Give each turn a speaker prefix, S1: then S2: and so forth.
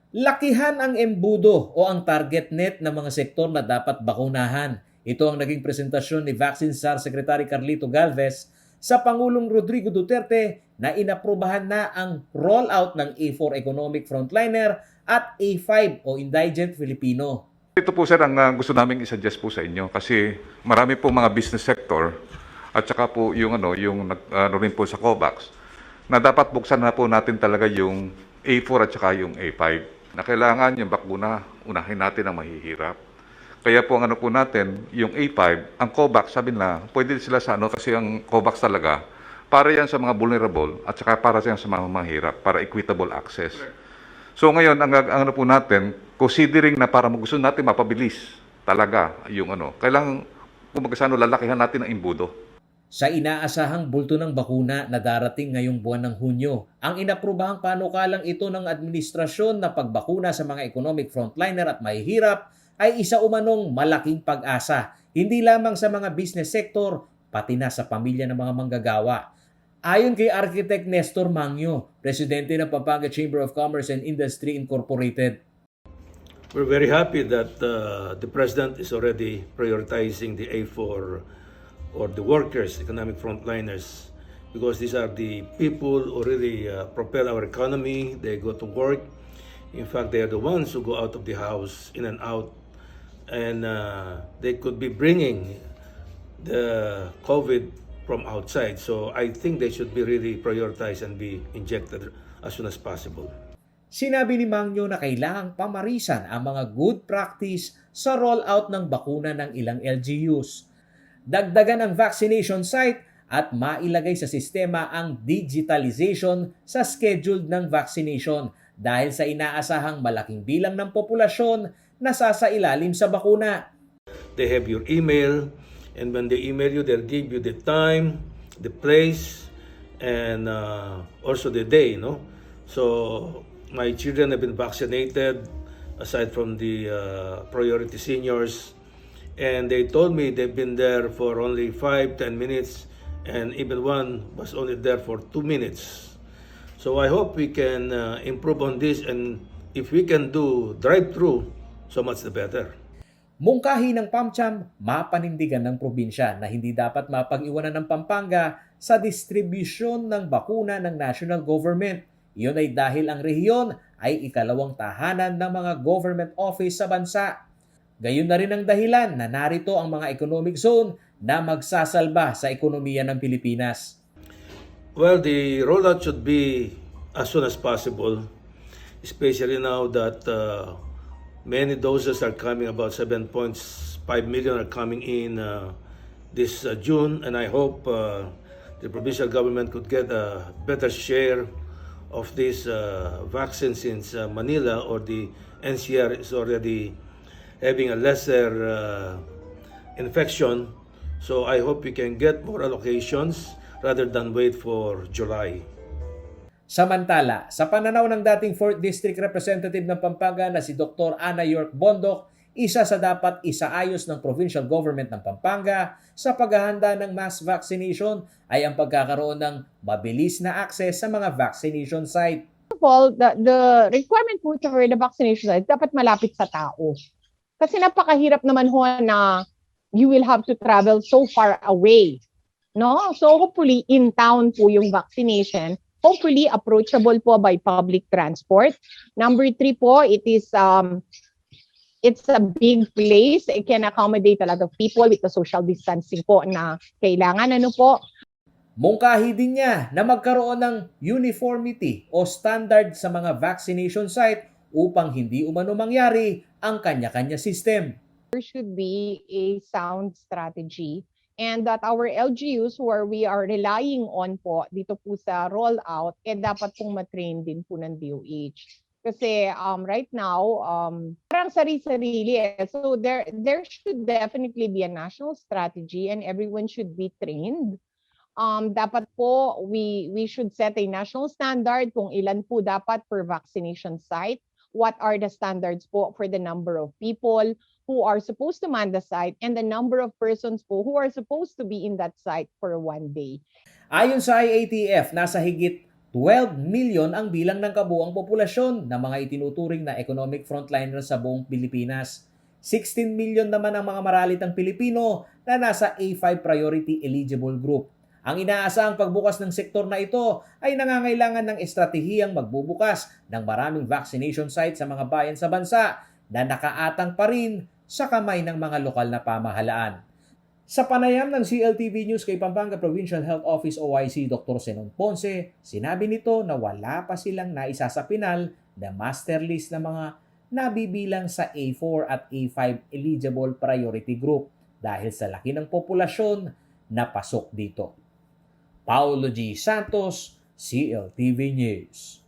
S1: Lakihan ang embudo o ang target net ng mga sektor na dapat bakunahan. Ito ang naging presentasyon ni Vaccine SAR Secretary Carlito Galvez sa Pangulong Rodrigo Duterte na inaprubahan na ang rollout ng A4 Economic Frontliner at A5 o Indigent Filipino.
S2: Ito po sir ang gusto naming i-suggest po sa inyo kasi marami po mga business sector at saka po yung rin po sa COVAX na dapat buksan na po natin talaga yung A4 at saka yung A5 na kailangan yung bakuna unahin natin ang mahihirap. Kaya po ang po natin, yung A5, ang COVAX sabi na pwede sila sa kasi ang COVAX talaga para yan sa mga vulnerable at saka para yan sa mga mahirap para equitable access. So ngayon, ang po natin, considering na para gusto natin mapabilis talaga yung kailangan kung lalakihan natin ang imbudo.
S1: Sa inaasahang bulto ng bakuna na darating ngayong buwan ng Hunyo, ang inaprubahang panukalang ito ng administrasyon na pagbakuna sa mga economic frontliner at mahihirap ay isa umanong malaking pag-asa, hindi lamang sa mga business sector, pati na sa pamilya ng mga manggagawa. Ayon kay Architect Nestor Mangyo, presidente ng Pampanga Chamber of Commerce and Industry Incorporated.
S3: We're very happy that the President is already prioritizing the A4 or the workers, economic frontliners, because these are the people who really propel our economy. They go to work. In fact, they are the ones who go out of the house, in and out, and they could be bringing the COVID from outside. So I think they should be really prioritized and be injected as soon as possible.
S1: Sinabi ni Mangyo na kailangang pamarisan ang mga good practice sa rollout ng bakuna ng ilang LGUs. Dagdagan ang vaccination site at mailagay sa sistema ang digitalization sa scheduled ng vaccination dahil sa inaasahang malaking bilang ng populasyon na sasailalim sa bakuna.
S3: They have your email, and when they email you, they'll give you the time, the place, and also the day, no? So my children have been vaccinated aside from the priority seniors, and they told me they've been there for only 5-10 minutes, and even one was only there for 2 minutes. So I hope we can improve on this, and if we can do drive-through, so much the better.
S1: Mungkahi ng PAMCHAM, mapanindigan ng probinsya na hindi dapat mapag-iwanan ng Pampanga sa distribusyon ng bakuna ng national government. Iyon ay dahil ang rehiyon ay ikalawang tahanan ng mga government office sa bansa. Gayon na rin ang dahilan na narito ang mga economic zone na magsasalba sa ekonomiya ng Pilipinas.
S3: Well, the rollout should be as soon as possible, especially now that many doses are coming, about 7.5 million are coming in this June, and I hope the provincial government could get a better share of this vaccine since Manila or the NCR is already having a lesser infection. So I hope we can get more allocations rather than wait for July.
S1: Samantala, sa pananaw ng dating 4th District Representative ng Pampanga na si Dr. Ana York Bondoc, isa sa dapat isaayos ng provincial government ng Pampanga sa paghahanda ng mass vaccination ay ang pagkakaroon ng mabilis na access sa mga vaccination site.
S4: First of all, the requirement po for the vaccination site dapat malapit sa tao. Kasi napakahirap naman ho na you will have to travel so far away. No? So hopefully in town po yung vaccination. Hopefully approachable po by public transport. Number 3 po, it's a big place. It can accommodate a lot of people with the social distancing po na kailangan. Ano po?
S1: Mungkahi din niya na magkaroon ng uniformity o standard sa mga vaccination site upang hindi umano mangyari ang kanya-kanya system.
S4: There should be a sound strategy and that our LGUs where we are relying on po dito po sa rollout, dapat pong matrain din po ng DOH. Kasi right now, parang sarili-sarili eh. So there should definitely be a national strategy and everyone should be trained. Dapat po we should set a national standard kung ilan po dapat per vaccination site. What are the standards po for the number of people who are supposed to man the site and the number of persons po who are supposed to be in that site for one day.
S1: Ayon sa IATF, nasa higit 12 million ang bilang ng kabuang populasyon ng mga itinuturing na economic frontliners sa buong Pilipinas. 16 million naman ang mga maralitang Pilipino na nasa A5 Priority Eligible Group. Ang inaasahang pagbukas ng sektor na ito ay nangangailangan ng estratehiyang magbubukas ng maraming vaccination sites sa mga bayan sa bansa na nakaatang pa rin sa kamay ng mga lokal na pamahalaan. Sa panayam ng CLTV News kay Pampanga Provincial Health Office OIC Dr. Zenon Ponce, sinabi nito na wala pa silang naisa sa pinal na master list ng mga nabibilang sa A4 at A5 eligible priority group dahil sa laki ng populasyon na pasok dito. Paulo G. Santos, CLTV News.